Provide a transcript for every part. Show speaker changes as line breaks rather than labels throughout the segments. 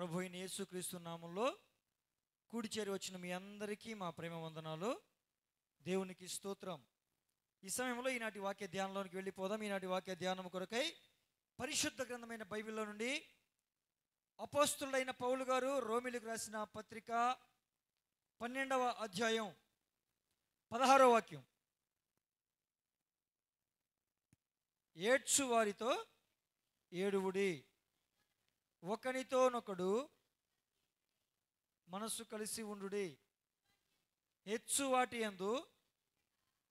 ప్రభు అయిన యేసుక్రీస్తు నామములో కూడి చేరి వచ్చిన మీ అందరికీ మా ప్రేమ వందనాలు. దేవునికి స్తోత్రం. ఈ సమయంలో ఈనాటి వాక్య ధ్యానంలోనికి వెళ్ళిపోదాం. ఈనాటి వాక్య ధ్యానం కొరకై పరిశుద్ధ గ్రంథమైన బైబిల్లో నుండి అపోస్తులైన పౌలు గారు రోమిలకు రాసిన పత్రిక 12వ అధ్యాయం 16వ వాక్యం. ఏడ్చు వారితో ఏడువుడి, ఒకనితోనొకడు మనస్సు కలిసి ఉండుడి, హెచ్చు వాటి యందు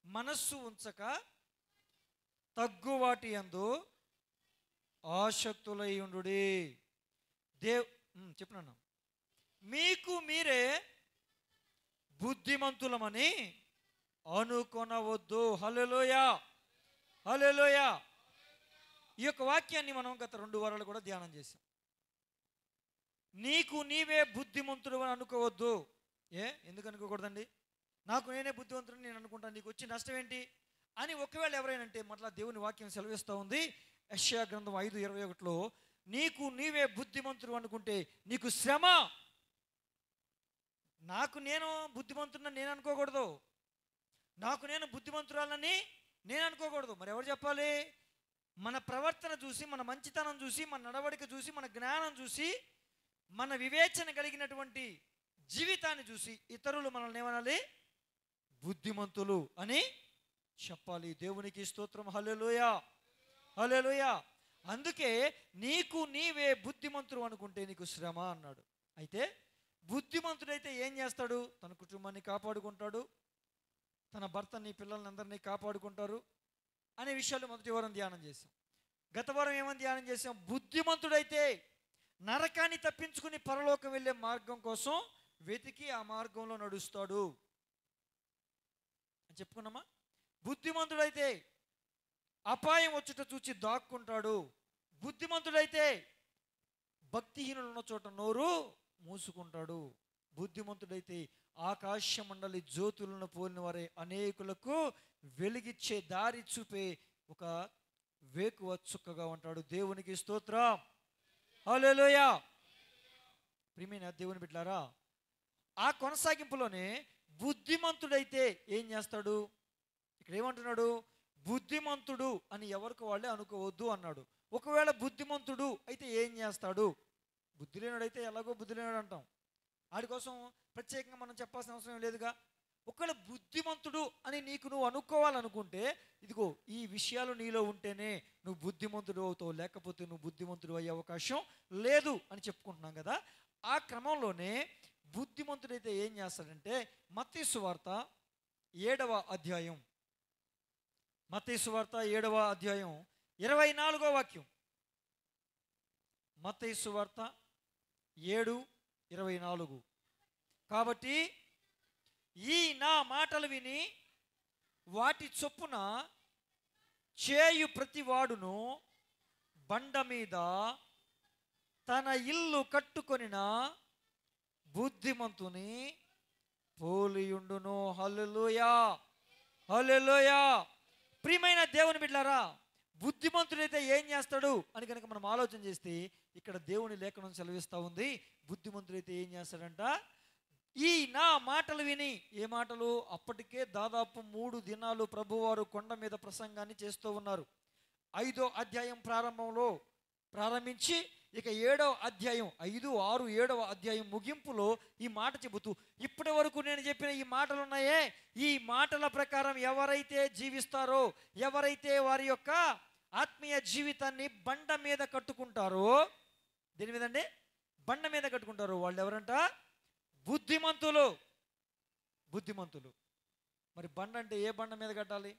మనస్సు ఉంచక తగ్గు వాటి యందు ఆసక్తులై ఉండుడి. చెప్పినాను, మీకు మీరే బుద్ధిమంతులమని అనుకొనవద్దు. హల్లెలూయా, హల్లెలూయా. ఈ యొక్క వాక్యాన్ని మనం గత 2 వారాలు కూడా ధ్యానం చేశాం. నీకు నీవే బుద్ధిమంతుడు అని అనుకోవద్దు. ఎందుకు అనుకోకూడదండి? నాకు నేనే బుద్ధిమంతుడిని నేను అనుకుంటాను, నీకు వచ్చి నష్టం ఏంటి అని ఒకవేళ ఎవరైనా అంటే మళ్ళీ దేవుని వాక్యం సెలవిస్తూ ఉంది. యెషయా గ్రంథం 5:21లో నీకు నీవే బుద్ధిమంతుడు అనుకుంటే నీకు శ్రమ. నాకు నేను బుద్ధిమంతుడిని నేను అనుకోకూడదు, నాకు నేను బుద్ధిమంతురాలని నేను అనుకోకూడదు. మరి ఎవరు చెప్పాలి? మన ప్రవర్తన చూసి, మన మంచితనం చూసి, మన నడవడిక చూసి, మన జ్ఞానం చూసి, మన వివేచన కలిగినటువంటి జీవితాన్ని చూసి ఇతరులు మనల్ని ఏమనాలి? బుద్ధిమంతులు అని చెప్పాలి. దేవునికి స్తోత్రం. హల్లెలూయా, హల్లెలూయా. అందుకే నీకు నీవే బుద్ధిమంతుడు అనుకుంటే నీకు శ్రమ అన్నాడు. అయితే బుద్ధిమంతుడైతే ఏం చేస్తాడు? తన కుటుంబాన్ని కాపాడుకుంటాడు, తన భర్తని పిల్లల్ని అందరినీ కాపాడుకుంటారు అనే విషయాలు మొదటి వారం ధ్యానం చేశాం. గత వారం ఏమని ధ్యానం చేసాం? బుద్ధిమంతుడైతే నరకాన్ని తప్పించుకుని పరలోకం వెళ్ళే మార్గం కోసం వెతికి ఆ మార్గంలో నడుస్తాడు అని చెప్పుకున్నామా? బుద్ధిమంతుడైతే అపాయం వచ్చుట చూచి దాక్కుంటాడు. బుద్ధిమంతుడైతే భక్తిహీనులు ఉన్న చోట నోరు మూసుకుంటాడు. బుద్ధిమంతుడైతే ఆకాశ మండలి జ్యోతులను పోలిన వారే అనేకులకు వెలిగిచ్చే దారి చూపే ఒక వేకువ చుక్కగా ఉంటాడు. దేవునికి స్తోత్రం. హల్లెలూయా. ప్రియమైన దేవుని బిడ్డలారా, ఆ కొనసాగింపులోనే బుద్ధిమంతుడైతే ఏం చేస్తాడు? ఇక్కడ ఏమంటున్నాడు? బుద్ధిమంతుడు అని ఎవరికి వాళ్ళే అనుకోవద్దు అన్నాడు. ఒకవేళ బుద్ధిమంతుడు అయితే ఏం చేస్తాడు? బుద్ధి లేనుడైతే ఎలాగో బుద్ధి లేనుడు అంటాం, వాడి కోసం ప్రత్యేకంగా మనం చెప్పాల్సిన అవసరం లేదుగా. ఒకవేళ బుద్ధిమంతుడు అని నువ్వు అనుకోవాలనుకుంటే ఇదిగో ఈ విషయాలు నీలో ఉంటేనే నువ్వు బుద్ధిమంతుడు అవుతావు, లేకపోతే నువ్వు బుద్ధిమంతుడు అయ్యే అవకాశం లేదు అని చెప్పుకుంటున్నాం కదా. ఆ క్రమంలోనే బుద్ధిమంతుడైతే ఏం చేస్తాడంటే మత్తయి సువార్త 7వ అధ్యాయం, మత్తయి సువార్త 7వ అధ్యాయం 24వ వాక్యం. మత్తయి సువార్త 7:24. కాబట్టి ఈ నా మాటలు విని వాటి చొప్పున చేయు ప్రతివాడును బండ మీద తన ఇల్లు కట్టుకొనిన బుద్ధిమంతుని పోలియుండును. హల్లెలూయా, హల్లెలూయా. ప్రియమైన దేవుని బిడ్డలారా, బుద్ధిమంతుడైతే ఏం చేస్తాడు అని కనుక మనం ఆలోచన చేస్తే ఇక్కడ దేవుని లేఖనం సెలవిస్తూ ఉంది. బుద్ధిమంతుడైతే ఏం చేస్తాడంట? ఈ నా మాటలు విని. ఏ మాటలు? అప్పటికే దాదాపు 3 దినాలు ప్రభువారు కొండ మీద ప్రసంగాన్ని చేస్తూ ఉన్నారు. 5వ అధ్యాయం ప్రారంభంలో ప్రారంభించి ఇక 7వ అధ్యాయం 5, 6, 7వ అధ్యాయం ముగింపులో ఈ మాట చెబుతూ ఇప్పటి వరకు నేను చెప్పిన ఈ మాటలు ఉన్నాయే, ఈ మాటల ప్రకారం ఎవరైతే జీవిస్తారో, ఎవరైతే వారి యొక్క ఆత్మీయ జీవితాన్ని బండ మీద కట్టుకుంటారో, దేని మీద అండి? బండ మీద కట్టుకుంటారో వాళ్ళు ఎవరంట? బుద్ధిమంతులు. బుద్ధిమంతులు. మరి బండ అంటే ఏ బండ మీద కట్టాలి?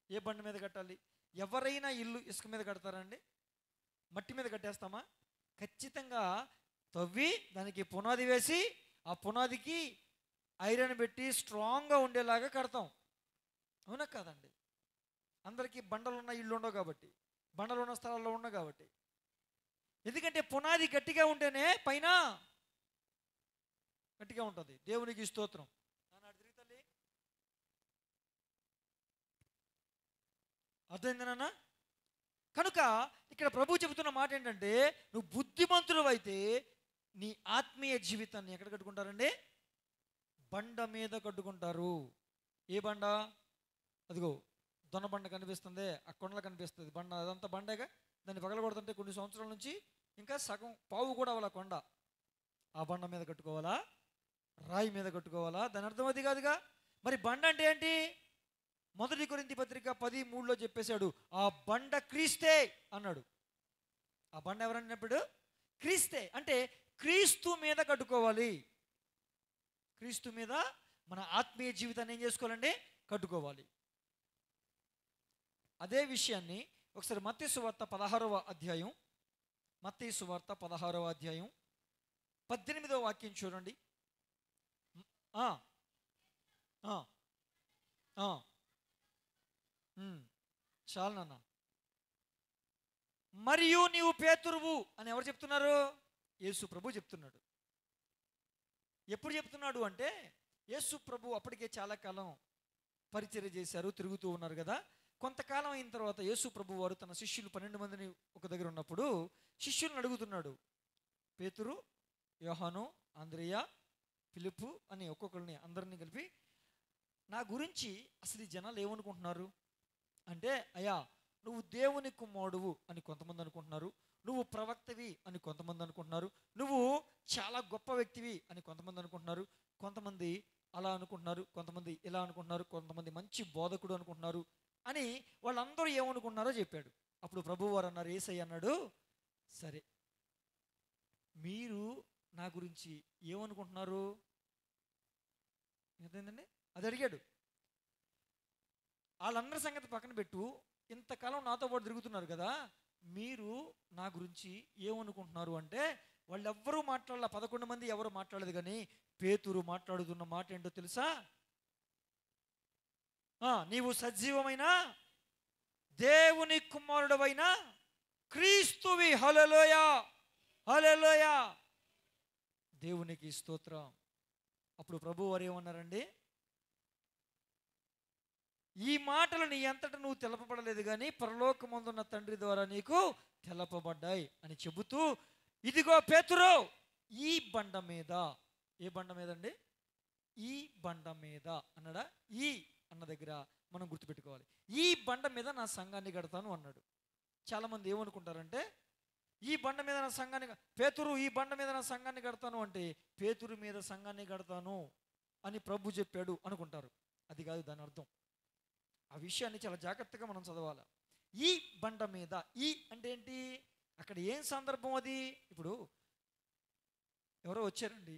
ఏ బండ మీద కట్టాలి? ఎవరైనా ఇల్లు ఇసుక మీద కడతారండి? మట్టి మీద కట్టేస్తామా? ఖచ్చితంగా తవ్వి దానికి పునాది వేసి ఆ పునాదికి ఐరన్ పెట్టి స్ట్రాంగ్గా ఉండేలాగా కడతాం, అవునా కాదండి? అందరికీ బండలు ఉన్న ఇల్లు ఉండవు కాబట్టి, బండలు ఉన్న స్థలాల్లో ఉండవు కాబట్టి. ఎందుకంటే పునాది గట్టిగా ఉంటేనే పైన గట్టిగా ఉంటుంది. దేవునికి స్తోత్రం. అర్థమైంది నాన్న? కనుక ఇక్కడ ప్రభు చెబుతున్న మాట ఏంటంటే, నువ్వు బుద్ధిమంతుడు అయితే నీ ఆత్మీయ జీవితాన్ని ఎక్కడ కట్టుకుంటారండి? బండ మీద కట్టుకుంటారు. ఏ బండ? అదిగో దొన బండ కనిపిస్తుంది, ఆ కొండలు కనిపిస్తుంది బండ, అదంతా బండేగా. దాన్ని పగలగొడుతుంటే కొన్ని సంవత్సరాల నుంచి ఇంకా సగం పావు కూడా అవ్వాల కొండ. ఆ బండ మీద కట్టుకోవాలా? రాయి మీద కట్టుకోవాలా? దాని అర్థం అది కాదుగా. మరి బండ అంటే ఏంటి? 1 కొరింథీ పత్రిక 10:3 చెప్పేశాడు, ఆ బండ క్రీస్తే అన్నాడు. ఆ బండ ఎవరన్నప్పుడు క్రీస్తే. అంటే క్రీస్తు మీద కట్టుకోవాలి. క్రీస్తు మీద మన ఆత్మీయ జీవితాన్ని ఏం చేసుకోవాలండి? కట్టుకోవాలి. అదే విషయాన్ని ఒకసారి మత్తయి సువార్త 16వ అధ్యాయం, మత్తయి సువార్త 16వ అధ్యాయం 18వ వాక్యం చూడండి. చాలు నాన్న. మరియు నీవు పేతురువు అని ఎవరు చెప్తున్నారు? యేసు ప్రభు చెప్తున్నాడు. ఎప్పుడు చెప్తున్నాడు అంటే, యేసు ప్రభు అప్పటికే చాలా కాలం పరిచర్య చేశారు, తిరుగుతూ ఉన్నారు కదా. కొంతకాలం అయిన తర్వాత యేసు ప్రభు వారు తన శిష్యులు 12 మందిని ఒక దగ్గర ఉన్నప్పుడు శిష్యులను అడుగుతున్నాడు. పేతురు, యోహాను, అంద్రెయ, ఫిలిప్పు అని ఒక్కొక్కరిని అందరినీ కలిపి, నా గురించి అసలు ఈ జనాలు ఏమనుకుంటున్నారు అంటే, అయ్యా నువ్వు దేవుని కుమారుడువు అని కొంతమంది అనుకుంటున్నారు, నువ్వు ప్రవక్తవి అని కొంతమంది అనుకుంటున్నారు, నువ్వు చాలా గొప్ప వ్యక్తివి అని కొంతమంది అనుకుంటున్నారు, కొంతమంది అలా అనుకుంటున్నారు, కొంతమంది ఇలా అనుకుంటున్నారు, కొంతమంది మంచి బోధకుడు అనుకుంటున్నారు అని వాళ్ళందరూ ఏమనుకుంటున్నారో చెప్పాడు. అప్పుడు ప్రభువు వారు అన్నారు, యేసయ్య అన్నాడు, సరే మీరు నా గురించి ఏమనుకుంటున్నారు? ఏంటండి అది అడిగాడు. వాళ్ళందరి సంగతి పక్కన పెట్టు, ఇంతకాలం నాతో పాటు తిరుగుతున్నారు కదా, మీరు నా గురించి ఏమనుకుంటున్నారు అంటే వాళ్ళెవ్వరూ మాట్లాడాల. 11 మంది ఎవరు మాట్లాడలేదు, కానీ పేతురు మాట్లాడుతున్న మాట ఏంటో తెలుసా? నీవు సజీవమైన దేవుని కుమారుడవైన క్రీస్తువి. హల్లెలూయా, హల్లెలూయా, దేవునికి స్తోత్రం. అప్పుడు ప్రభు వారు ఏమన్నారండి? ఈ మాటలు నీ అంతటా నువ్వు తెలపబడలేదు, కానీ పరలోకమందున్న తండ్రి ద్వారా నీకు తెలపబడ్డాయి అని చెబుతూ, ఇదిగో పేతురు, ఈ బండ మీద. ఏ బండ మీద అండి? ఈ బండ మీద అన్నాడా? ఈ అన్న దగ్గర మనం గుర్తుపెట్టుకోవాలి. ఈ బండ మీద నా సంఘాన్ని కడతాను అన్నాడు. చాలామంది ఏమనుకుంటారంటే, ఈ బండ మీద నా సంఘాన్ని, పేతురు ఈ బండ మీద నా సంఘాన్ని కడతాను అంటే పేతురు మీద సంఘాన్ని కడతాను అని ప్రభు చెప్పాడు అనుకుంటారు. అది కాదు దాని అర్థం. ఆ విషయాన్ని చాలా జాగ్రత్తగా మనం చదవాలి. ఈ బండ మీద, ఈ అంటే ఏంటి? అక్కడ ఏం సందర్భం అది? ఇప్పుడు ఎవరో వచ్చారండి,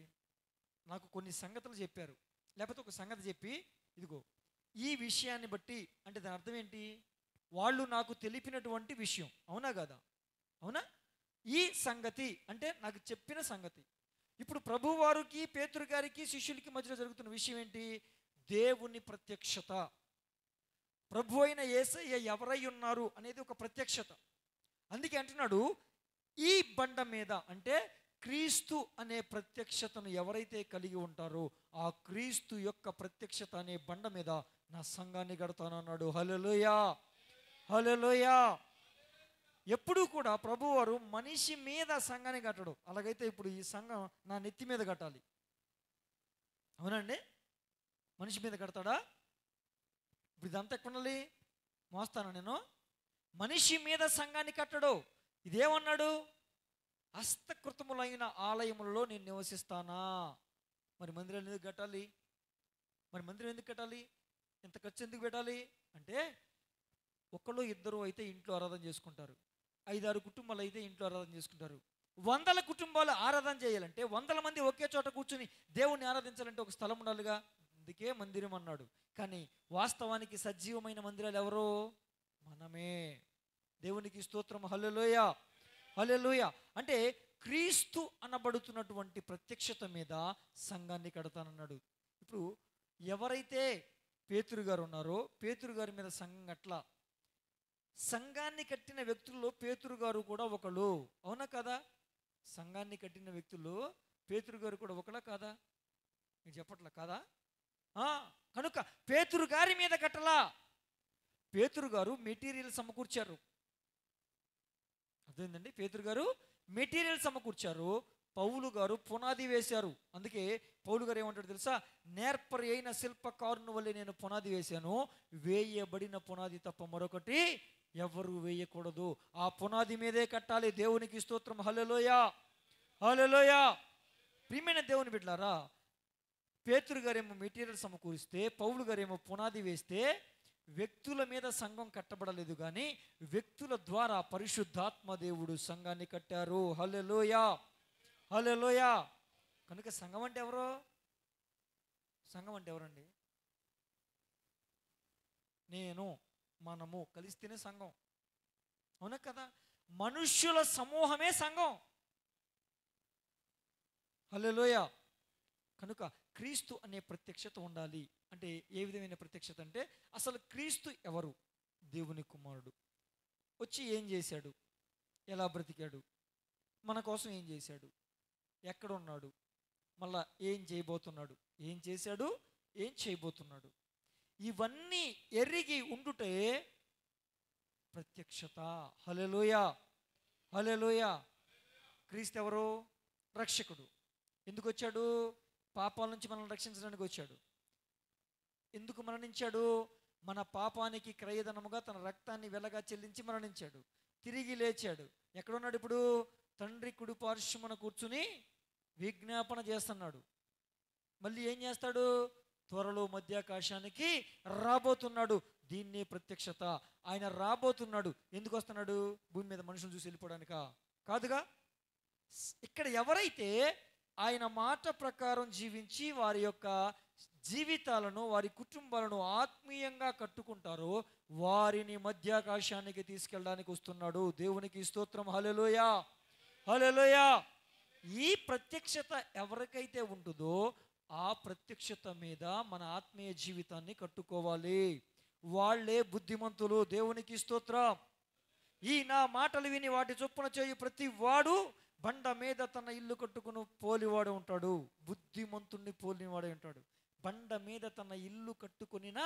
నాకు కొన్ని సంగతులు చెప్పారు, లేకపోతే ఒక సంగతి చెప్పి, ఇదిగో ఈ విషయాన్ని బట్టి అంటే దాని అర్థం ఏంటి? వాళ్ళు నాకు తెలిపినటువంటి విషయం. అవునా కదా? అవునా? ఈ సంగతి అంటే నాకు చెప్పిన సంగతి. ఇప్పుడు ప్రభు వారికి, పేతురు గారికి, శిష్యులకి మధ్యలో జరుగుతున్న విషయం ఏంటి? దేవుని ప్రత్యక్షత. ప్రభు అయిన యేసయ్య ఎవరై ఉన్నారు అనేది ఒక ప్రత్యక్షత. అందుకే అంటున్నాడు, ఈ బండ మీద అంటే క్రీస్తు అనే ప్రత్యక్షతను ఎవరైతే కలిగి ఉంటారో ఆ క్రీస్తు యొక్క ప్రత్యక్షత అనే బండ మీద నా సంఘాన్ని కడతానన్నాడు. హల్లెలూయా, హల్లెలూయా. ఎప్పుడూ కూడా ప్రభువారు మనిషి మీద సంఘాన్ని కట్టడు. అలాగైతే ఇప్పుడు ఈ సంఘం నా నెత్తి మీద కట్టాలి, అవునండి? మనిషి మీద కడతాడా? ఇప్పుడు ఇదంతా ఎక్కడుండాలి? మోస్తాను నేను. మనిషి మీద సంఘాన్ని కట్టడు. ఇదేమన్నాడు? హస్తకృతములైన ఆలయములలో నేను నివసిస్తానా? మరి మందిరాలు ఎందుకు కట్టాలి? మరి మందిరం ఎందుకు కట్టాలి? ఇంత ఖర్చు ఎందుకు పెట్టాలి అంటే, ఒకళ్ళు ఇద్దరు అయితే ఇంట్లో ఆరాధన చేసుకుంటారు, 5-6 కుటుంబాలు అయితే ఇంట్లో ఆరాధన చేసుకుంటారు. 100 కుటుంబాలు ఆరాధన చేయాలంటే, 100 మంది ఒకే చోట కూర్చుని దేవుణ్ణి ఆరాధించాలంటే ఒక స్థలం ఉండాలిగా. అందుకే మందిరం అన్నాడు. కానీ వాస్తవానికి సజీవమైన మందిరాలు ఎవరో? మనమే. దేవునికి స్తోత్రం. హల్లెలూయా, హల్లెలూయా. అంటే క్రీస్తు అనబడుతున్నటువంటి ప్రత్యక్షత మీద సంఘాన్ని కడతానన్నాడు. ఇప్పుడు ఎవరైతే పేతురు గారు ఉన్నారో, పేతురు గారి మీద సంఘం కట్లా. సంఘాన్ని కట్టిన వ్యక్తుల్లో పేతురు గారు కూడా ఒకళ్ళు. అవునా కదా? సంఘాన్ని కట్టిన వ్యక్తుల్లో పేతురు గారు కూడా ఒకలా కాదా? నేను చెప్పట్లా కాదా? కనుక పేతురు గారి మీద కట్టలా. పేతురు గారు మెటీరియల్ సమకూర్చారు. అదేంటండి, పేతురు గారు మెటీరియల్ సమకూర్చారు, పౌలు గారు పునాది వేశారు. అందుకే పౌలు గారు ఏమంటాడు తెలుసా? నేర్పరి అయిన శిల్పకారుని వల్లే నేను పునాది వేశాను, వేయబడిన పునాది తప్ప మరొకటి ఎవరు వేయకూడదు. ఆ పునాది మీదే కట్టాలి. దేవునికి స్తోత్రం. హల్లెలూయా, హల్లెలూయా. ప్రియమైన దేవుని బిడ్డలారా, పేతురు గారేమో మెటీరియల్ సమకూరిస్తే, పౌలు గారేమో పునాది వేస్తే, వ్యక్తుల మీద సంఘం కట్టబడలేదు, కానీ వ్యక్తుల ద్వారా పరిశుద్ధాత్మ దేవుడు సంఘాన్ని కట్టారు. హల్లెలూయా, హల్లెలూయా. కనుక సంఘం అంటే ఎవరు? సంఘం అంటే ఎవరండి? నేను, మనము కలిస్తేనే సంఘం. అవునా కదా? మనుష్యుల సమూహమే సంఘం. హల్లెలూయా. కనుక క్రీస్తు అనే ప్రత్యక్షత ఉండాలి. అంటే ఏ విధమైన ప్రత్యక్షత అంటే, అసలు క్రీస్తు ఎవరు? దేవుని కుమారుడు. వచ్చి ఏం చేశాడు? ఎలా బ్రతికాడు? మన కోసం ఏం చేశాడు? ఎక్కడ ఉన్నాడు? మళ్ళా ఏం చేయబోతున్నాడు? ఏం చేశాడు? ఏం చేయబోతున్నాడు? ఇవన్నీ ఎరిగి ఉండుటే ప్రత్యక్షత. హల్లెలూయా, హల్లెలూయా. క్రీస్తు ఎవరు? రక్షకుడు. ఎందుకు వచ్చాడు? పాపాల నుంచి మనల్ని రక్షించడానికి వచ్చాడు. ఎందుకు మరణించాడు? మన పాపానికి క్రయధనముగా తన రక్తాన్ని వెలగా చెల్లించి మరణించాడు. తిరిగి లేచాడు. ఎక్కడున్నాడు ఇప్పుడు? తండ్రి కుడి పార్శ్వమున కూర్చుని విజ్ఞాపన చేస్తున్నాడు. మళ్ళీ ఏం చేస్తాడు? త్వరలో మధ్యాకాశానికి రాబోతున్నాడు. దీన్ని ప్రత్యక్షత. ఆయన రాబోతున్నాడు. ఎందుకు వస్తున్నాడు? భూమి మీద మనుషులు చూసి వెళ్ళిపోవడానికా? కాదుగా. ఇక్కడ ఎవరైతే ఆయన మాట ప్రకారం జీవించి వారి యొక్క జీవితాలను, వారి కుటుంబాలను ఆత్మీయంగా కట్టుకుంటారో వారిని మధ్యాకాశానికి తీసుకెళ్ళడానికి వస్తున్నాడు. దేవునికి స్తోత్రం. హల్లెలూయా, హల్లెలూయా. ఈ ప్రత్యక్షత ఎవరికైతే ఉంటుందో ఆ ప్రత్యక్షత మీద మన ఆత్మీయ జీవితాన్ని కట్టుకోవాలి. వాళ్ళే బుద్ధిమంతులు. దేవునికి స్తోత్రం. ఈ నా మాటలు విని వాటి చొప్పున చేయు ప్రతి వాడు బండ మీద తన ఇల్లు కట్టుకుని పోలివాడు ఉంటాడు. బుద్ధిమంతుణ్ణి పోలినవాడే ఉంటాడు. బండ మీద తన ఇల్లు కట్టుకునిన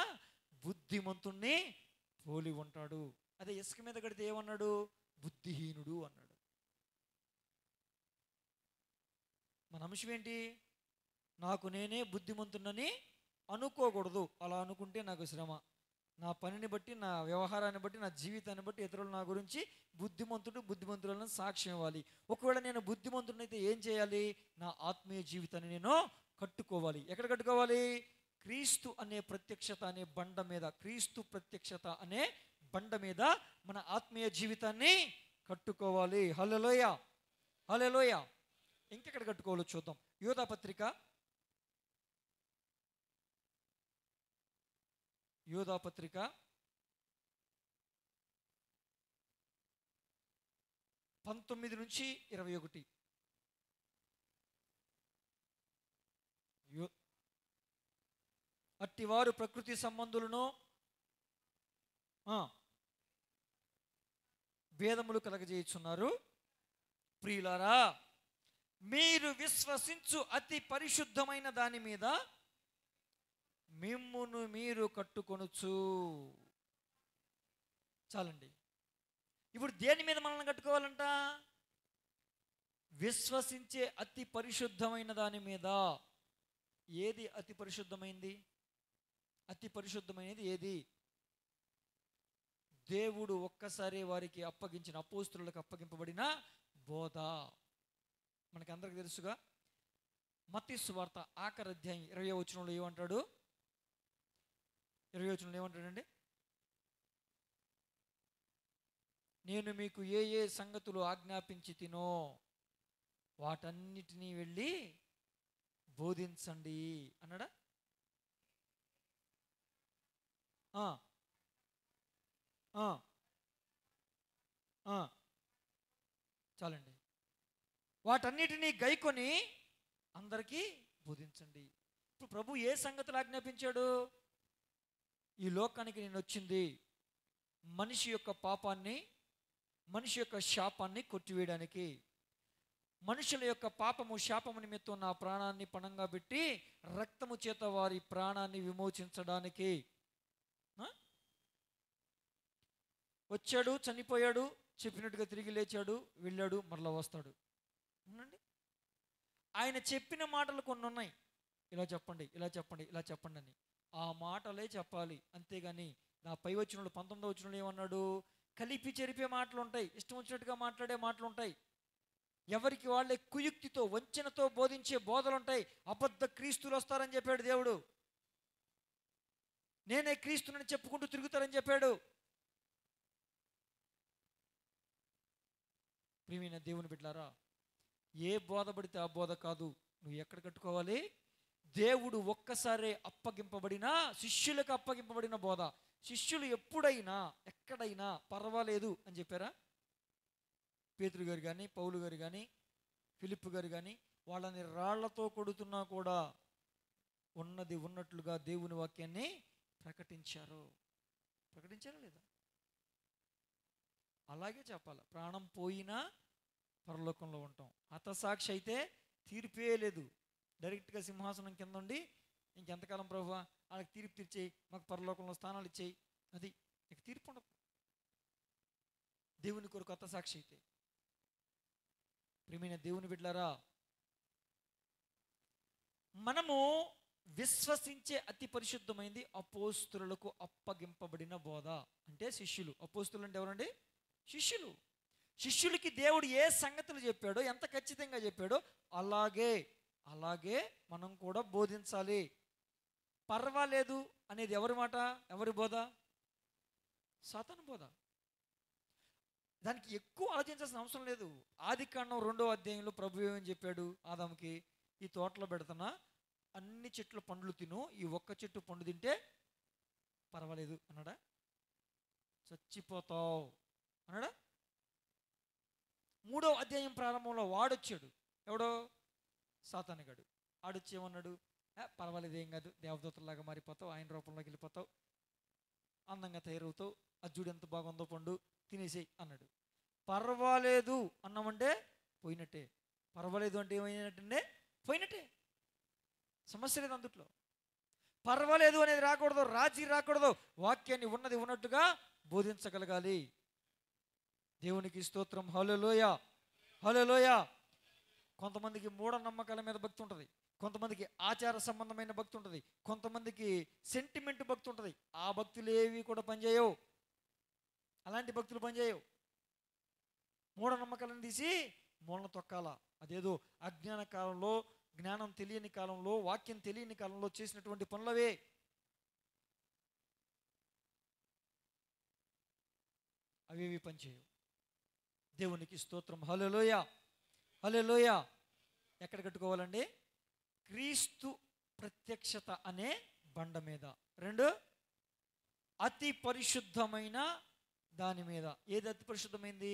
బుద్ధిమంతుణ్ణి పోలి ఉంటాడు. అదే ఇసుక మీద కడితే ఏమన్నాడు? బుద్ధిహీనుడు అన్నాడు. మన అంశం ఏంటి? నాకు నేనే బుద్ధిమంతునని అనుకోకూడదు. అలా అనుకుంటే నాకు శ్రమ. నా పనిని బట్టి, నా వ్యవహారాన్ని బట్టి, నా జీవితాన్ని బట్టి ఇతరులు నా గురించి బుద్ధిమంతులను సాక్ష్యం ఇవ్వాలి. ఒకవేళ నేను బుద్ధిమంతుడినైతే ఏం చేయాలి? నా ఆత్మీయ జీవితాన్ని నేను కట్టుకోవాలి. ఎక్కడ కట్టుకోవాలి? క్రీస్తు అనే ప్రత్యక్షత అనే బండ మీద, క్రీస్తు ప్రత్యక్షత అనే బండ మీద మన ఆత్మీయ జీవితాన్ని కట్టుకోవాలి. హల్లెలూయా, హల్లెలూయా. ఇంకెక్కడ కట్టుకోవాలో చూద్దాం. యోధాపత్రిక, యోధాపత్రిక 19 నుంచి 21. అట్టివారు ప్రకృతి సంబంధులను భేదములు కలగజేయుచున్నారు. ప్రియులారా, మీరు విశ్వసించు అతి పరిశుద్ధమైన దాని మీద మిమ్మును మీరు కట్టుకొనుచు. చాలండి. ఇప్పుడు దేని మీద మనల్ని కట్టుకోవాలంట? విశ్వసించే అతి పరిశుద్ధమైన దాని మీద. ఏది అతి పరిశుద్ధమైంది? అతి పరిశుద్ధమైనది ఏది? దేవుడు ఒక్కసారి వారికి అప్పగించిన, అపోస్తులకు అప్పగింపబడిన బోధ. మనకి అందరికి తెలుసుగా. మత్తయి సువార్త ఆఖరి అధ్యాయం 20వ వచనంలో ఏమంటాడు? 20వ వచనంలో ఏమంటాడండి? నేను మీకు ఏ ఏ సంగతులు ఆజ్ఞాపించి తినో వాటన్నిటినీ వెళ్ళి బోధించండి అన్నాడా? చాలండి. వాటన్నిటినీ గైకొని అందరికీ బోధించండి. ఇప్పుడు ప్రభు ఏ సంగతులు ఆజ్ఞాపించాడు? ఈ లోకానికి నేను వచ్చింది మనిషి యొక్క పాపాన్ని, మనిషి యొక్క శాపాన్ని కొట్టివేయడానికి, మనుషుల యొక్క పాపము శాపము నిమిత్తం నా ప్రాణాన్ని పణంగా పెట్టి రక్తము చేత వారి ప్రాణాన్ని విమోచించడానికి వచ్చాడు, చనిపోయాడు, చెప్పినట్టుగా తిరిగి లేచాడు, వెళ్ళాడు, మరలా వస్తాడు. అవునండి. ఆయన చెప్పిన మాటలు కొన్ని ఉన్నాయి, ఇలా చెప్పండి, ఇలా చెప్పండి, ఇలా చెప్పండి అని. ఆ మాటలే చెప్పాలి, అంతేగాని నా పై వచనంలో 19వ వచనంలో ఏమన్నాడు? కలిపి చెరిపే మాటలు ఉంటాయి, ఇష్టం వచ్చినట్టుగా మాట్లాడే మాటలు ఉంటాయి, ఎవరికి వాళ్ళే కుయుక్తితో వంచనతో బోధించే బోధలు ఉంటాయి. అబద్ధ క్రీస్తులు వస్తారని చెప్పాడు దేవుడు. నేనే క్రీస్తునని చెప్పుకుంటూ తిరుగుతారని చెప్పాడు. ప్రియమైన దేవుని బిడ్డలారా, ఏ బోధ పడితే ఆ బోధ కాదు. నువ్వు ఎక్కడ కట్టుకోవాలి? దేవుడు ఒక్కసారే అప్పగింపబడిన, శిష్యులకు అప్పగింపబడిన బోధ. శిష్యులు ఎప్పుడైనా ఎక్కడైనా పర్వాలేదు అని చెప్పారా? పేతురు గారు కానీ, పౌలు గారు కానీ, ఫిలిప్పు గారు కానీ వాళ్ళని రాళ్లతో కొడుతున్నా కూడా ఉన్నది ఉన్నట్లుగా దేవుని వాక్యాన్ని ప్రకటించారా లేదా? అలాగే చెప్పాలి. ప్రాణం పోయినా పరలోకంలో ఉంటాం. హతసాక్షి అయితే తీర్పే లేదు, డైరెక్ట్గా సింహాసనం కింద ఉండి ఇంకెంతకాలం ప్రభువా వాళ్ళకి తీర్పు తీర్చేయి, మాకు పరలోకంలో స్థానాలు ఇచ్చేయి, అది ఇక తీర్పు ఉండదు దేవుని కొరకు హతసాక్షి అయితే. ప్రియమైన దేవుని బిడ్డలారా, మనము విశ్వసించే అతి పరిశుద్ధమైంది అపోస్తులకు అప్పగింపబడిన బోధ. అంటే శిష్యులు. అపోస్తులు అంటే ఎవరండి? శిష్యులు. శిష్యులకి దేవుడు ఏ సంగతులు చెప్పాడో, ఎంత ఖచ్చితంగా చెప్పాడో అలాగే మనం కూడా బోధించాలి. పర్వాలేదు అనేది ఎవరి మాట, ఎవరి బోధ? సాతాను బోధ. దానికి ఎక్కువ ఆలోచించాల్సిన అవసరం లేదు. ఆదికాండం 2వ అధ్యాయంలో ప్రభు ఏమని చెప్పాడు ఆదాముకి? ఈ తోటలో పెడుతున్నా అన్ని చెట్ల పండ్లు తిను, ఈ ఒక్క చెట్టు పండు తింటే పర్వాలేదు అన్నాడా? చచ్చిపోతావు అన్నాడా? 3వ అధ్యాయం ప్రారంభంలో వాడొచ్చాడు. ఎవడో? సాతానుగాడు. ఆడొచ్చి ఏమన్నాడు? పర్వాలేదు, ఏం కాదు, దేవదూతలాగా మారిపోతావు, ఆయన రూపంలోకి వెళ్ళిపోతావు, అందంగా తయారవుతావు, అజ్జుడు ఎంత బాగుందో పండు తినేసేయి అన్నాడు. పర్వాలేదు అన్నామంటే పోయినట్టే. పర్వాలేదు అంటే ఏమైనట్టే? పోయినట్టే. సమస్య లేదు అందుట్లో. పర్వాలేదు అనేది రాకూడదు, రాజీ రాకూడదు. వాక్యాన్ని ఉన్నది ఉన్నట్టుగా బోధించగలగాలి. దేవునికి స్తోత్రం. హల్లెలూయా, హల్లెలూయా. కొంతమందికి మూఢనమ్మకాల మీద భక్తి ఉంటుంది, కొంతమందికి ఆచార సంబంధమైన భక్తి ఉంటుంది, కొంతమందికి సెంటిమెంట్ భక్తి ఉంటుంది. ఆ భక్తులు ఏవి కూడా పనిచేయవు. అలాంటి భక్తులు పనిచేయవు. మూఢనమ్మకాలను తీసి మూలన తొక్కాల. అదేదో అజ్ఞాన కాలంలో, జ్ఞానం తెలియని కాలంలో, వాక్యం తెలియని కాలంలో చేసినటువంటి పనులవే. అవేవి పనిచేయవు. దేవునికి స్తోత్రం. హల్లెలూయా, హల్లెలూయా. ఎక్కడ కట్టుకోవాలండి? క్రీస్తు ప్రత్యక్షత అనే బండ మీద. 2, అతి పరిశుద్ధమైన దాని మీద. ఏది అతి పరిశుద్ధమైంది?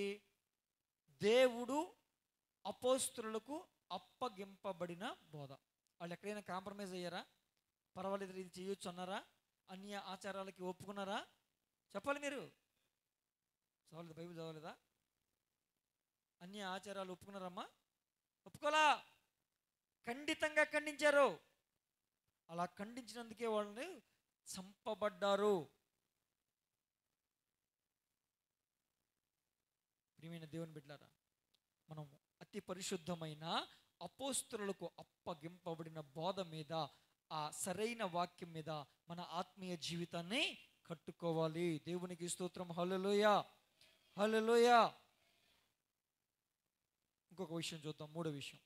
దేవుడు అపోస్తులకు అప్పగింపబడిన బోధ. వాళ్ళు ఎక్కడైనా కాంప్రమైజ్ అయ్యారా? పర్వాలేదు ఇది చేయొచ్చు అన్నారా? అన్య ఆచారాలకి ఒప్పుకున్నారా? చెప్పాలి మీరు. చదవలేదు, బైబిల్ చదవలేదా? అన్య ఆచారాలు ఒప్పుకున్నారమ్మా? ఒప్పుకోలా. ఖండితంగా ఖండించారు. అలా ఖండించినందుకే వాళ్ళని చంపబడ్డారు. ప్రియమైన దేవుని బిడ్డలారా, మనం అతి పరిశుద్ధమైన అపోస్తులకు అప్పగింపబడిన బోధ మీద, ఆ సరైన వాక్యం మీద మన ఆత్మీయ జీవితాన్ని కట్టుకోవాలి. దేవునికి స్తోత్రం. హల్లెలూయా, హల్లెలూయా. ఇంకొక విషయం చూద్దాం, 3వ విషయం.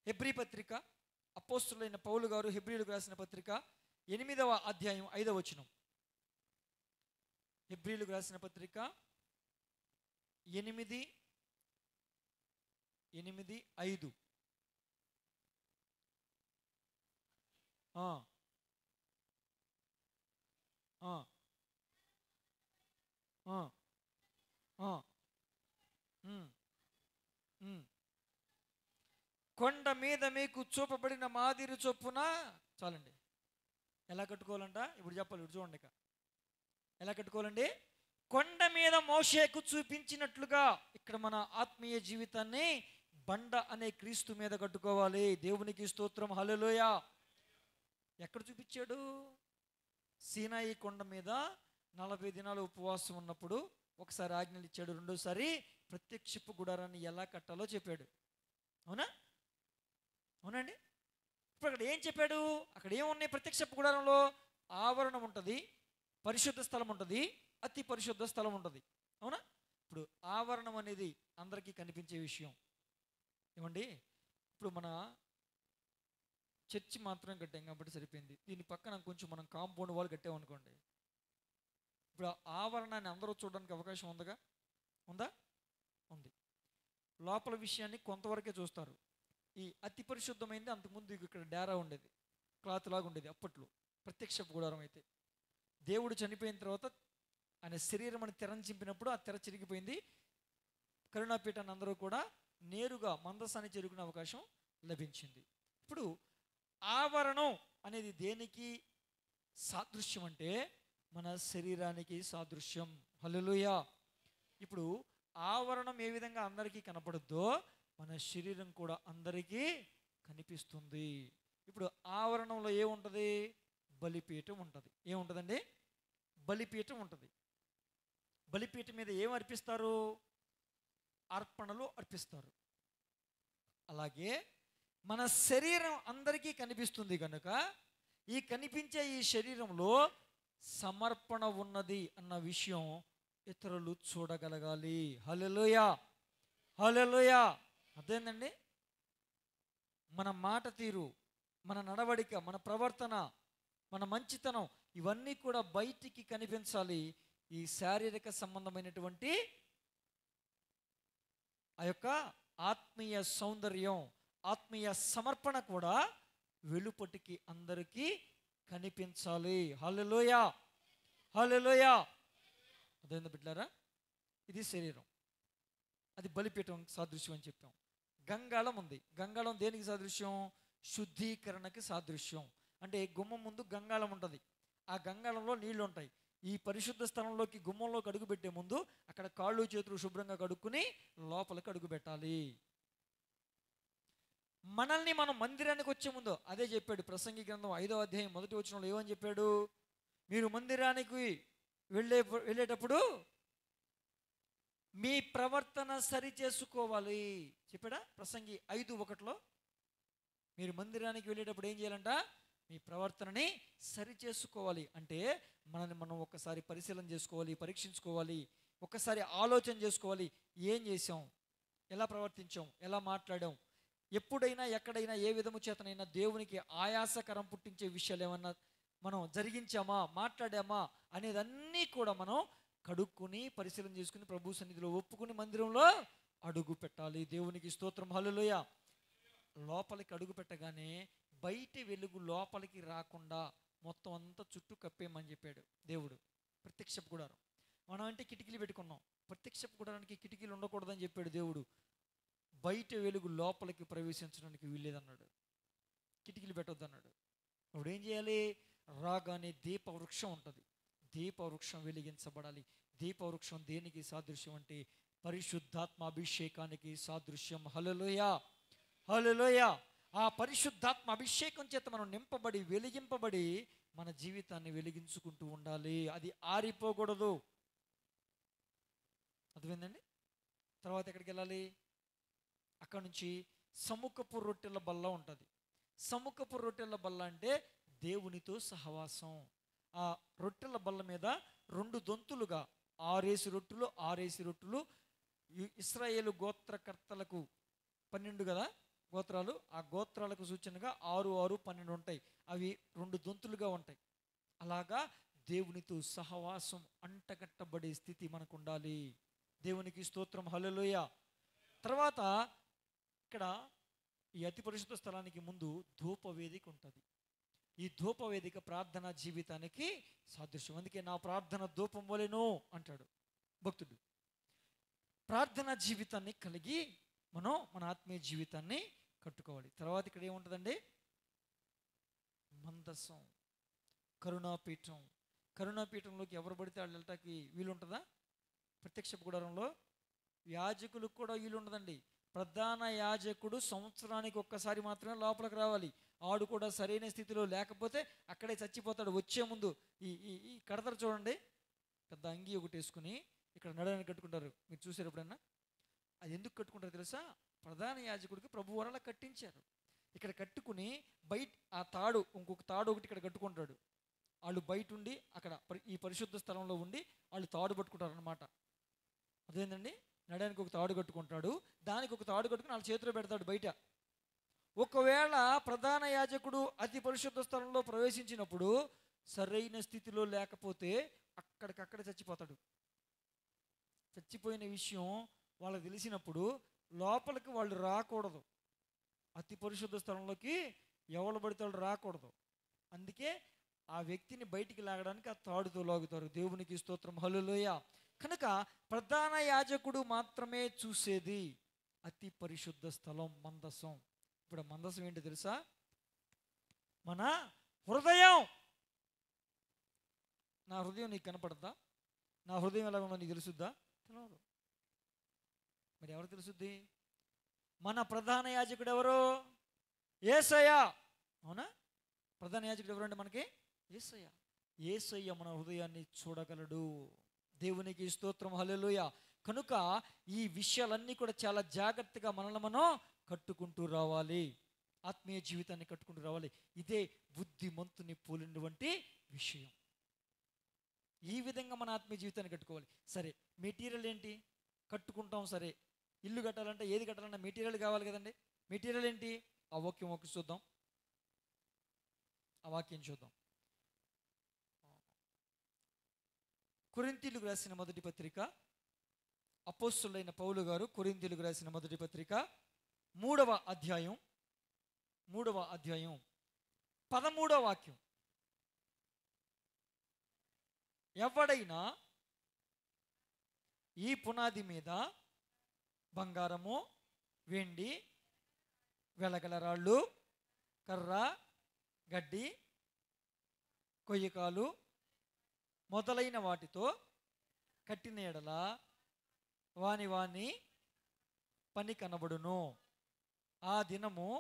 హెబ్రీ పత్రిక, అపోస్తులైన పౌలు గారు హెబ్రీలకు రాసిన పత్రిక 8వ అధ్యాయం 5వ వచనం. హెబ్రీలకు రాసిన పత్రిక 8:5. కొండ మీద మీకు చూపబడిన మాదిరి చొప్పున. చాలండి. ఎలా కట్టుకోవాలంట? ఇప్పుడు చెప్పాలి. ఇప్పుడు చూడండి, ఇక ఎలా కట్టుకోవాలండి? కొండ మీద మోషేకు చూపించినట్లుగా ఇక్కడ మన ఆత్మీయ జీవితాన్ని బండ అనే క్రీస్తు మీద కట్టుకోవాలి. దేవునికి స్తోత్రం. హల్లెలూయా. ఎక్కడ చూపించాడు? సీనాయి కొండ మీద 40 దినాలు ఉపవాసం ఉన్నప్పుడు ఒకసారి ఆజ్ఞలు ఇచ్చాడు, రెండోసారి ప్రత్యక్షపు గుడారాన్ని ఎలా కట్టాలో చెప్పాడు. అవునా? అవునండి. ఇప్పుడు అక్కడ ఏం చెప్పాడు? అక్కడ ఏమున్నాయి? ప్రత్యక్షపు గుడారంలో ఆవరణం ఉంటుంది, పరిశుద్ధ స్థలం ఉంటుంది, అతి పరిశుద్ధ స్థలం ఉంటుంది. అవునా? ఇప్పుడు ఆవరణం అనేది అందరికీ కనిపించే విషయం. ఏమండి, ఇప్పుడు మన చర్చి మాత్రం కట్టాం కాబట్టి సరిపోయింది. దీని పక్కన కొంచెం మనం కాంపౌండ్ వాల్ కట్టామనుకోండి, ఇప్పుడు ఆవరణాన్ని అందరూ చూడడానికి అవకాశం ఉందా? ఉంది. లోపల విషయాన్ని కొంతవరకే చూస్తారు. ఈ అతి పరిశుద్ధమైంది అంతకుముందు ఇక్కడ డేరా ఉండేది, క్లాత్ లాగా ఉండేది అప్పట్లో. ప్రత్యక్షపు గుడారం అయితే దేవుడు చనిపోయిన తర్వాత ఆయన శరీరం అని తెరంచింపినప్పుడు ఆ తెర చిరిగిపోయింది. కరుణాపీఠాన్ని అందరూ కూడా నేరుగా మందసాన్ని చేరుకునే అవకాశం లభించింది. ఇప్పుడు ఆవరణం అనేది దేనికి సాదృశ్యం అంటే మన శరీరానికి సాదృశ్యం. హల్లెలూయా. ఇప్పుడు ఆవరణం ఏ విధంగా అందరికీ కనపడుద్దో మన శరీరం కూడా అందరికీ కనిపిస్తుంది. ఇప్పుడు ఆవరణంలో ఏముంటుంది? బలిపీఠం ఉంటుంది. ఏముంటుందండి? బలిపీఠం ఉంటుంది. బలిపీఠం మీద ఏం అర్పిస్తారు? అర్పణలు అర్పిస్తారు. అలాగే మన శరీరం అందరికీ కనిపిస్తుంది కనుక ఈ కనిపించే ఈ శరీరంలో సమర్పణ ఉన్నది అన్న విషయం ఇతరులు చూడగలగాలి. హల్లెలూయా, హల్లెలూయా. అదేందండి, మన మాట తీరు, మన నడవడిక, మన ప్రవర్తన, మన మంచితనం ఇవన్నీ కూడా బయటికి కనిపించాలి. ఈ శారీరక సంబంధమైనటువంటి ఆ యొక్క ఆత్మీయ సౌందర్యం, ఆత్మీయ సమర్పణ కూడా వెలుపటికి అందరికీ కనిపించాలి. హల్లెలూయా, హల్లెలూయా. అదేందో బిడ్డలారా, ఇది శరీరం, అది బలిపీఠం సాదృశ్యం అని చెప్పాం. గంగాళం ఉంది. గంగాళం దేనికి సాదృశ్యం? శుద్ధీకరణకి సాదృశ్యం. అంటే గుమ్మం ముందు గంగాళం ఉంటుంది, ఆ గంగాళంలో నీళ్లు ఉంటాయి. ఈ పరిశుద్ధ స్థలంలోకి గుమ్మంలోకి అడుగు పెట్టే ముందు అక్కడ కాళ్ళు చేతులు శుభ్రంగా కడుక్కుని లోపలికి అడుగు పెట్టాలి. మనల్ని మనం మందిరానికి వచ్చే ముందు అదే చెప్పాడు ప్రసంగి గ్రంథం 5వ అధ్యాయం 1వ వచనంలో. ఏమని చెప్పాడు? మీరు మందిరానికి వెళ్ళేటప్పుడు మీ ప్రవర్తన సరి చేసుకోవాలి చెప్పాడా? ప్రసంగి 5:1. మీరు మందిరానికి వెళ్ళేటప్పుడు ఏం చేయాలంట? మీ ప్రవర్తనని సరి చేసుకోవాలి. అంటే మనల్ని మనం ఒక్కసారి పరిశీలన చేసుకోవాలి, పరీక్షించుకోవాలి, ఒక్కసారి ఆలోచన చేసుకోవాలి. ఏం చేసాం, ఎలా ప్రవర్తించాం, ఎలా మాట్లాడాం, ఎప్పుడైనా ఎక్కడైనా ఏ విధము చేతనైనా దేవునికి ఆయాసకరం పుట్టించే విషయాలు ఏమన్నా మనం జరిగించామా, మాట్లాడామా అనేదన్నీ కూడా మనం కడుక్కుని పరిశీలన చేసుకుని ప్రభు సన్నిధిలో ఒప్పుకుని మందిరంలో అడుగు పెట్టాలి. దేవునికి స్తోత్రం, హల్లెలూయా. లోపలికి అడుగు పెట్టగానే బయట వెలుగు లోపలికి రాకుండా మొత్తం అంతా చుట్టూ కప్పేయమని చెప్పాడు దేవుడు. ప్రత్యక్షపు గుడారం మనం అంటే కిటికీలు పెట్టుకున్నాం, ప్రత్యక్షపు గుడారానికి కిటికీలు ఉండకూడదని చెప్పాడు దేవుడు. బయట వెలుగు లోపలికి ప్రవేశించడానికి వీల్లేదన్నాడు, కిటికీలు పెట్టొద్దు అన్నాడు. అప్పుడు ఏం చేయాలి? రాగానే దీపవృక్షం ఉంటుంది, దీపవృక్షం వెలిగించబడాలి. దీపవృక్షం దేనికి సాదృశ్యం అంటే పరిశుద్ధాత్మ అభిషేకానికి సాదృశ్యం. హల్లెలూయా, హల్లెలూయా. ఆ పరిశుద్ధాత్మ అభిషేకం చేత మనం నింపబడి వెలిగింపబడి మన జీవితాన్ని వెలిగించుకుంటూ ఉండాలి. అది ఆరిపోకూడదు. అర్థమైందండి? తర్వాత ఎక్కడికి వెళ్ళాలి? అక్కడ నుంచి సముఖపు రొట్టెల బల్ల ఉంటుంది. సముఖపు రొట్టెల బల్ల అంటే దేవునితో సహవాసం. ఆ రొట్టెల బల్ల మీద 2 దొంతులుగా 6 రొట్టెలు 6 రొట్టెలు. ఇశ్రాయేలు గోత్రకర్తలకు 12 కదా గోత్రాలు, ఆ గోత్రాలకు సూచనగా 6, 6, 12 ఉంటాయి. అవి 2 దొంతులుగా ఉంటాయి. అలాగా దేవునితో సహవాసం అంటగట్టబడే స్థితి మనకు ఉండాలి. దేవునికి స్తోత్రం, హల్లెలూయా. తర్వాత ఇక్కడ ఈ అతి పరిశుద్ధ స్థలానికి ముందు ధూపవేదిక ఉంటుంది. ఈ ధూపవేదిక ప్రార్థనా జీవితానికి సాదృశ్యం. అందుకే నా ప్రార్థన ధూపం వలెను అంటాడు భక్తుడు. ప్రార్థనా జీవితాన్ని కలిగి మనం మన ఆత్మీయ జీవితాన్ని కట్టుకోవాలి. తర్వాత ఇక్కడ ఏముంటుందండి? మందసం, కరుణాపీఠం. కరుణాపీఠంలోకి ఎవరు పడితే వాళ్ళు వెళ్ళటానికి వీలుంటుందా? ప్రత్యక్షపు గుడారంలో యాజకులకు కూడా వీలు ఉండదండి. ప్రధాన యాజకుడు సంవత్సరానికి ఒక్కసారి మాత్రమే లోపలికి రావాలి. ఆడు కూడా సరైన స్థితిలో లేకపోతే అక్కడే చచ్చిపోతాడు. వచ్చే ముందు ఈ కడతారు చూడండి, పెద్ద అంగి ఒకటి వేసుకుని ఇక్కడ నడవని కట్టుకుంటారు, మీరు చూసారు ఎప్పుడన్నా? అది ఎందుకు కట్టుకుంటారో తెలుసా? ప్రధాన యాజకుడికి ప్రభు వరలా కట్టించారు. ఇక్కడ కట్టుకుని బయట ఆ తాడు, ఇంకొక తాడు ఒకటి ఇక్కడ కట్టుకుంటాడు. వాళ్ళు బయట ఉండి అక్కడ ఈ పరిశుద్ధ స్థలంలో ఉండి వాళ్ళు తాడు పట్టుకుంటారు అనమాట. అదేంటండి, నడడానికి ఒక తాడు కట్టుకుంటాడు, దానికి ఒక తాడు కట్టుకుని వాళ్ళ చేతిలో పెడతాడు బయట. ఒకవేళ ప్రధాన యాజకుడు అతి పరిశుద్ధ స్థలంలో ప్రవేశించినప్పుడు సరైన స్థితిలో లేకపోతే అక్కడికక్కడ చచ్చిపోతాడు. చచ్చిపోయిన విషయం వాళ్ళకి తెలిసినప్పుడు లోపలికి వాళ్ళు రాకూడదు. అతి పరిశుద్ధ స్థలంలోకి ఎవరు పడితే వాళ్ళు రాకూడదు. అందుకే ఆ వ్యక్తిని బయటికి లాగడానికి ఆ తాడుతో లాగుతారు. దేవునికి స్తోత్రం, హల్లెలూయా. కనుక ప్రధాన యాజకుడు మాత్రమే చూసేది అతి పరిశుద్ధ స్థలం, మందసం. ఇప్పుడు మందసం ఏంటి తెలుసా? మన హృదయం. నా హృదయం నీకు కనపడద్దా? నా హృదయం ఎలా ఉందో నీకు తెలుసుద్దా? తెలియదు. మరి ఎవరు తెలుసుద్ది? మన ప్రధాన యాజకుడు ఎవరు? యేసయ్య. అవునా? ప్రధాన యాజకుడు ఎవరు అంటే మనకి యేసయ్య. యేసయ్య మన హృదయాన్ని చూడగలడు. దేవునికి స్తోత్రం, హల్లెలూయా. కనుక ఈ విషయాలన్నీ కూడా చాలా జాగ్రత్తగా మనల్ని మనం కట్టుకుంటూ రావాలి. ఆత్మీయ జీవితాన్ని కట్టుకుంటూ రావాలి. ఇదే బుద్ధిమంతుని పోలినటువంటి విషయం. ఈ విధంగా మన ఆత్మీయ జీవితాన్ని కట్టుకోవాలి. సరే, మెటీరియల్ ఏంటి? కట్టుకుంటాం. సరే, ఇల్లు కట్టాలంటే ఏది కట్టాలన్నా మెటీరియల్ కావాలి కదండి. మెటీరియల్ ఏంటి? ఆ వాక్యం చూద్దాం. ఆ వాక్యం చూద్దాం. కొరింథీయులకు రాసిన మొదటి పత్రిక, అపోస్తలుడైన పౌలు గారు కొరింథీయులకు రాసిన మొదటి పత్రిక 3వ అధ్యాయం 13వ వాక్యం. ఎవడైనా ఈ పునాది మీద బంగారము, వెండి, వెలగల రాళ్ళు, కర్ర, గడ్డి, కొయ్యకాలు మొదలైన వాటితో కట్టిన ఎడల వాని పని కనబడును. ఆ దినము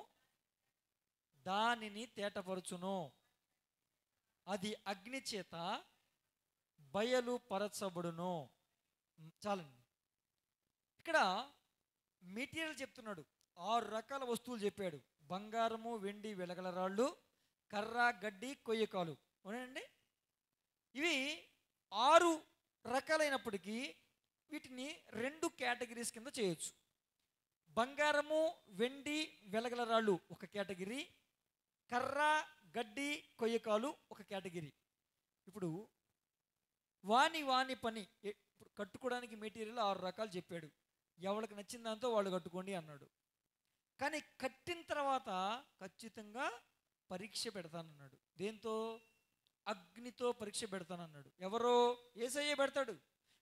దానిని తేటపరుచును. అది అగ్ని చేత బయలుపరచబడును. చాలండి. ఇక్కడ మెటీరియల్ చెప్తున్నాడు. 6 రకాల వస్తువులు చెప్పాడు. బంగారము, వెండి, వెలగల రాళ్ళు, కర్ర, గడ్డి, కొయ్యకాలు. అవునండి. ఇవి 6 రకాలైనప్పటికీ వీటిని 2 కేటగిరీస్ కింద చేయొచ్చు. బంగారము, వెండి, వెలగల రాళ్ళు ఒక కేటగిరీ, కర్ర, గడ్డి, కొయ్యకాలు ఒక కేటగిరీ. ఇప్పుడు వాని పని. ఇప్పుడు కట్టుకోవడానికి మెటీరియల్ 6 రకాలు చెప్పాడు. ఎవరికి నచ్చిన దాంతో వాళ్ళు కట్టుకోండి అన్నాడు. కానీ కట్టిన తర్వాత ఖచ్చితంగా పరీక్ష పెడతానన్నాడు. దేంతో? అగ్నితో పరీక్ష పెడతానన్నాడు. ఎవరో? యేసయ్యే పెడతాడు.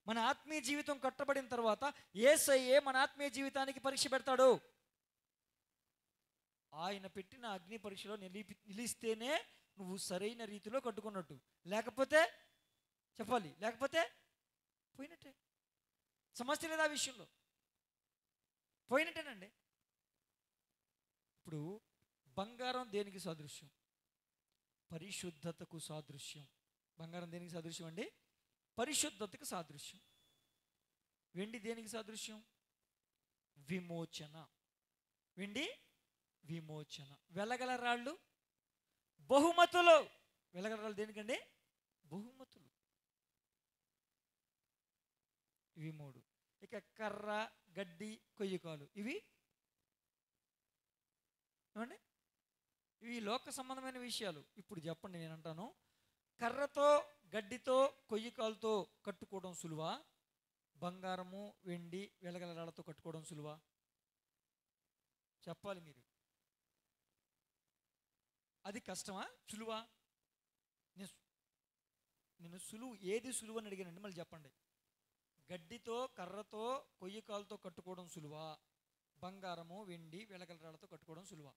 మన ఆత్మీయ జీవితం కట్టబడిన తర్వాత యేసయ్యే మన ఆత్మీయ జీవితానికి పరీక్ష పెడతాడు. ఆయన పెట్టిన అగ్ని పరీక్షలో నిలిస్తేనే నువ్వు సరైన రీతిలో కట్టుకున్నట్టు. లేకపోతే చెప్పాలి, లేకపోతే పోయినట్టే. సమస్య లేదా ఆ విషయంలో? పోయినట్టేనండి. ఇప్పుడు బంగారం దేనికి సాదృశ్యం? పరిశుద్ధతకు సాదృశ్యం. బంగారం దేనికి సాదృశ్యం అండి? పరిశుద్ధతకు సాదృశ్యం. వెండి దేనికి సాదృశ్యం? విమోచన. వెండి విమోచన. వెలగల రాళ్ళు బహుమతులు. వెలగల రాళ్ళు దేనికండి? బహుమతులు. ఇవి 3. ఇక కర్ర, గడ్డి, కొయ్యకాలు ఇవి ఏమండి? ఇవి లోక సంబంధమైన విషయాలు. ఇప్పుడు చెప్పండి, నేను అంటాను, కర్రతో, గడ్డితో, కొయ్యకాలతో కట్టుకోవడం సులువా? బంగారము, వెండి, వెలగల రాళ్ళతో కట్టుకోవడం సులువా? చెప్పాలి మీరు. అది కష్టమా, సులువా? నేను సులువు, ఏది సులువు అని అడిగానండి. మళ్ళీ చెప్పండి. గడ్డితో, కర్రతో, కొయ్యకాలతో కట్టుకోవడం సులువా? బంగారము, వెండి, వెలగల రాళ్ళతో కట్టుకోవడం సులువా?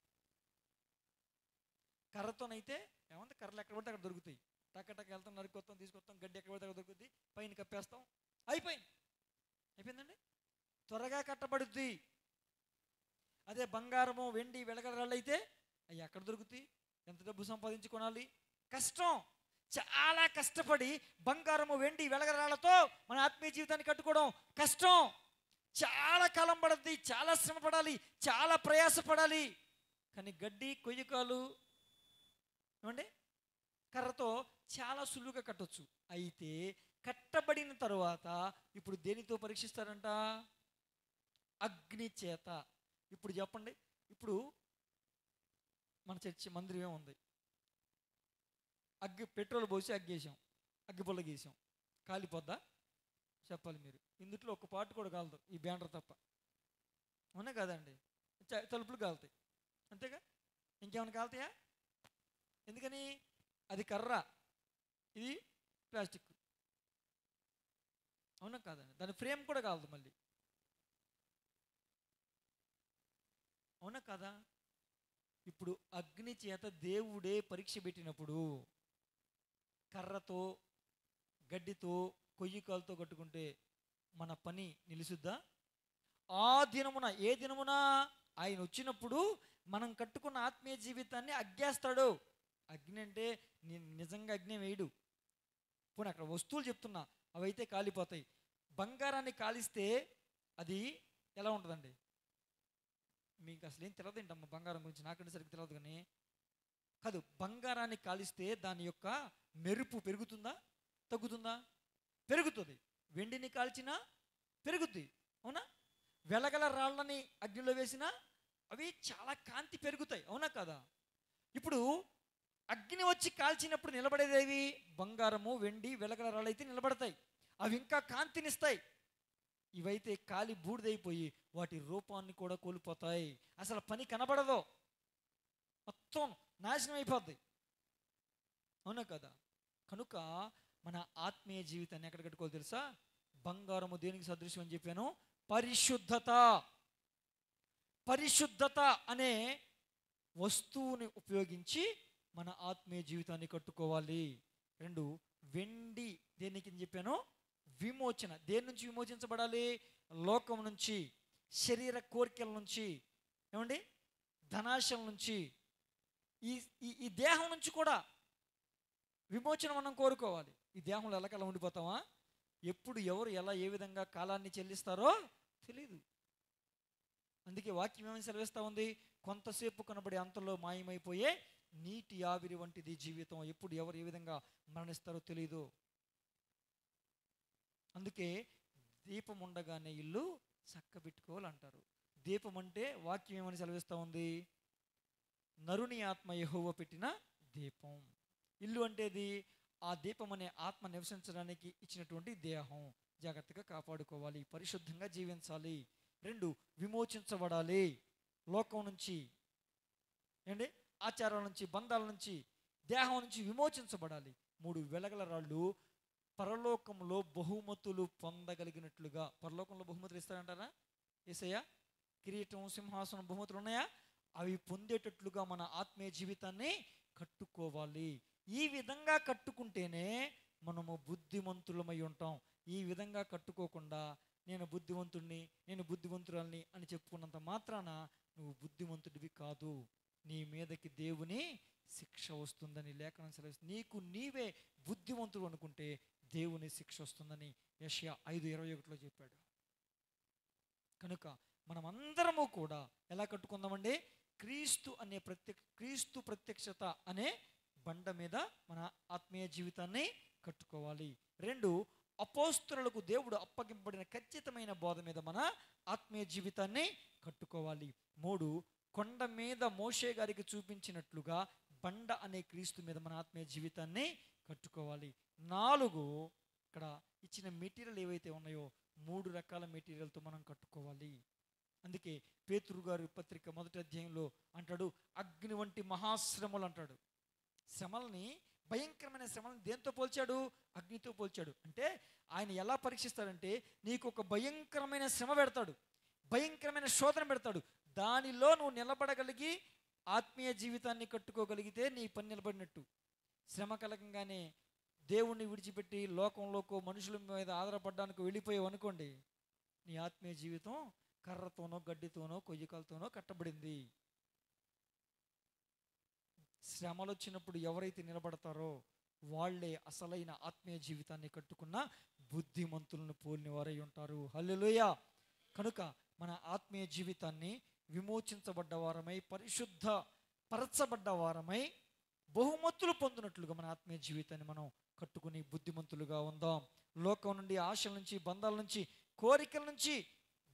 కర్రతోనైతే ఏమంటే కర్రలు ఎక్కడ పడితే అక్కడ దొరుకుతాయి. టక్క వెళ్తాం, నరుకొస్తాం, తీసుకొస్తాం. గడ్డి ఎక్కడ పడితే అక్కడ దొరుకుతుంది, పైన కప్పేస్తాం, అయిపోయిందండి. త్వరగా కట్టబడుద్ది. అదే బంగారము, వెండి, వెలగల రాళ్ళు అయితే అవి ఎక్కడ దొరుకుతాయి? ఎంత డబ్బు సంపాదించి కొనాలి? కష్టం. చాలా కష్టపడి బంగారము వెండి వెలగరాళ్లతో మన ఆత్మీయ జీవితాన్ని కట్టుకోవడం కష్టం. చాలా కాలం పడుతుంది, చాలా శ్రమ పడాలి, చాలా ప్రయాసపడాలి. కానీ గడ్డి కొయ్యకాలు ఏమండి కర్రతో చాలా సులువుగా కట్టొచ్చు. అయితే కట్టబడిన తరువాత ఇప్పుడు దేనితో పరీక్షిస్తారంట? అగ్ని చేత. ఇప్పుడు చెప్పండి, ఇప్పుడు మన చర్చి మందిరమే ఉంది, పెట్రోల్ పోసి అగ్గేసాం, అగ్గిపుల్ల గీసాం, కాలిపోద్దా? చెప్పాలి మీరు. ఇందుట్లో ఒక పాటు కూడా కాలదు, ఈ బ్యానర్ తప్ప. అవునా కాదండి? తలుపులు కాలుతాయి అంతేగా, ఇంకేమైనా కాలుతాయా? ఎందుకని? అది కర్ర, ఇది ప్లాస్టిక్. అవునా కాదండి? దాని ఫ్రేమ్ కూడా కాలదు మళ్ళీ. అవునా కాదా? ఇప్పుడు అగ్ని చేత దేవుడే పరీక్ష పెట్టినప్పుడు కర్రతో గడ్డితో కొయ్యికాలతో కట్టుకుంటే మన పని నిలుసుద్దా? ఆ దినమున, ఏ దినమున? ఆయన వచ్చినప్పుడు మనం కట్టుకున్న ఆత్మీయ జీవితాన్ని అగ్గేస్తాడు. అగ్ని అంటే నిజంగా అగ్ని వేయడు. పోనీ అక్కడ వస్తువులు చెప్తున్నా, అవైతే కాలిపోతాయి. బంగారాన్ని కాలిస్తే అది ఎలా ఉంటుందండి? మీకు అసలు ఏం తెలియదు ఏంటమ్మా బంగారం గురించి? నాకంటే సరిగ్గా తెలియదు. కానీ కాదు, బంగారాన్ని కాలిస్తే దాని యొక్క మెరుపు పెరుగుతుందా తగ్గుతుందా? పెరుగుతుంది. వెండిని కాల్చినా పెరుగుద్ది. అవునా? వెలగల రాళ్ళని అగ్నిలో వేసినా అవి చాలా కాంతి పెరుగుతాయి. అవునా కదా? ఇప్పుడు అగ్ని వచ్చి కాల్చినప్పుడు నిలబడేదేవి? బంగారము వెండి వెలగల రాళ్ళు అయితే నిలబడతాయి, అవి ఇంకా కాంతినిస్తాయి. ఇవైతే కాలి బూడిదైపోయి వాటి రూపాన్ని కూడా కోల్పోతాయి, అసలు పని కనబడదు, మొత్తం నాశనం అయిపోద్ది. అవునా కదా? కనుక మన ఆత్మీయ జీవితాన్ని ఎక్కడ కట్టుకోవాలి తెలుసా? బంగారము దేనికి సదృశ్యం అని చెప్పాను? పరిశుద్ధత. పరిశుద్ధత అనే వస్తువుని ఉపయోగించి మన ఆత్మీయ జీవితాన్ని కట్టుకోవాలి. 2, వెండి దేనికి అని చెప్పాను? విమోచన. దేని నుంచి విమోచించబడాలి? లోకం నుంచి, శరీర కోరికల నుంచి, ఏమండి ధనాశల నుంచి, ఈ ఈ దేహం నుంచి కూడా విమోచన మనం కోరుకోవాలి. ఈ దేహంలో ఎల్లకల్లా ఉండిపోతామా? ఎప్పుడు ఎవరు ఎలా ఏ విధంగా కాలాన్ని చెల్లిస్తారో తెలీదు. అందుకే వాక్యం ఏమని సెలవిస్తూ ఉంది? కొంతసేపు కనబడి అంతలో మాయమైపోయే నీటి ఆవిరి వంటిది జీవితం, ఎప్పుడు ఎవరు ఏ విధంగా మరణిస్తారో తెలీదు. అందుకే దీపం ఉండగానే ఇల్లు చక్కబెట్టుకోవాలంటారు. దీపం అంటే వాక్యం ఏమని సెలవిస్తూ ఉంది? నరుని ఆత్మ యెహోవా పెట్టిన దీపం. ఇల్లు అంటేది ఆ దీపం అనే ఆత్మ నివసించడానికి ఇచ్చినటువంటి దేహం. జాగ్రత్తగా కాపాడుకోవాలి, పరిశుద్ధంగా జీవించాలి. 2, విమోచించబడాలి లోకం నుంచి, ఏంటి ఆచారాల నుంచి, బంధాల నుంచి, దేహం నుంచి విమోచించబడాలి. 3, వెలగల రాళ్ళు పరలోకంలో బహుమతులు పొందగలిగినట్లుగా. పరలోకంలో బహుమతులు ఇస్తారంటారా? యేసయ్య కిరీటం, సింహాసనం బహుమతులు ఉన్నాయా? అవి పొందేటట్లుగా మన ఆత్మీయ జీవితాన్ని కట్టుకోవాలి. ఈ విధంగా కట్టుకుంటేనే మనము బుద్ధిమంతులమై ఉంటాం. ఈ విధంగా కట్టుకోకుండా నేను బుద్ధిమంతుడిని, నేను బుద్ధిమంతురాల్ని అని చెప్పుకున్నంత మాత్రాన నువ్వు బుద్ధిమంతుడివి కాదు. నీ మీదకి దేవుని శిక్ష వస్తుందని లేఖనం సెలవిస్తుంది. నీకు నీవే బుద్ధిమంతుడు అనుకుంటే దేవుని శిక్ష వస్తుందని యెషయా 5:21 చెప్పాడు. కనుక మనమందరము కూడా ఎలా కట్టుకుందామండి? క్రీస్తు ప్రత్యక్షత అనే బండ మీద మన ఆత్మీయ జీవితాన్ని కట్టుకోవాలి. 2, అపోస్తలులకు దేవుడు అప్పగింపబడిన ఖచ్చితమైన బోధ మీద మన ఆత్మీయ జీవితాన్ని కట్టుకోవాలి. 3, కొండ మీద మోషే గారికి చూపించినట్లుగా బండ అనే క్రీస్తు మీద మన ఆత్మీయ జీవితాన్ని కట్టుకోవాలి. 4, ఇక్కడ ఇచ్చిన మెటీరియల్ ఏవైతే ఉన్నాయో 3 రకాల మెటీరియల్తో మనం కట్టుకోవాలి. అందుకే పేతురు గారి పత్రిక 1వ అధ్యాయంలో అంటాడు, అగ్ని వంటి మహాశ్రమలు అంటాడు. శ్రమల్ని, భయంకరమైన శ్రమలను దేంతో పోల్చాడు? అగ్నితో పోల్చాడు. అంటే ఆయన ఎలా పరీక్షిస్తాడంటే, నీకు ఒక భయంకరమైన శ్రమ పెడతాడు, భయంకరమైన శోధన పెడతాడు. దానిలో నువ్వు నిలబడగలిగి ఆత్మీయ జీవితాన్ని కట్టుకోగలిగితే నీ పని నిలబడినట్టు. శ్రమ కలగంగానే దేవుణ్ణి విడిచిపెట్టి లోకంలోకో మనుషుల మీద ఆధారపడడానికి వెళ్ళిపోయావు అనుకోండి, నీ ఆత్మీయ జీవితం కర్రతోనో గడ్డితోనో కొయ్యకాలతోనో కట్టబడింది. శ్రమలు వచ్చినప్పుడు ఎవరైతే నిలబడతారో వాళ్ళే అసలైన ఆత్మీయ జీవితాన్ని కట్టుకున్న బుద్ధిమంతులను పోలిన వారై ఉంటారు. హల్లెలూయా. కనుక మన ఆత్మీయ జీవితాన్ని విమోచించబడ్డ వారమై, పరిశుద్ధ పరచబడ్డ వారమై, బహుమతులు పొందినట్లుగా మన ఆత్మీయ జీవితాన్ని మనం కట్టుకుని బుద్ధిమంతులుగా ఉందాం. లోకం నుండి, ఆశల నుంచి, బంధాల నుంచి, కోరికల నుంచి,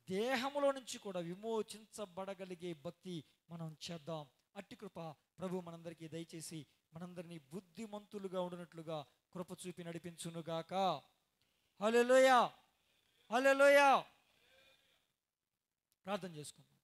దేహంలో నుంచి కూడా విమోచించబడగలిగే భక్తి మనం చేద్దాం. అట్టి కృప ప్రభు మనందరికీ దయచేసి మనందరినీ బుద్ధిమంతులుగా ఉండినట్లుగా కృప చూపి నడిపించునుగాక. హల్లెలూయా, హల్లెలూయా. ప్రార్థన చేసుకుందాం.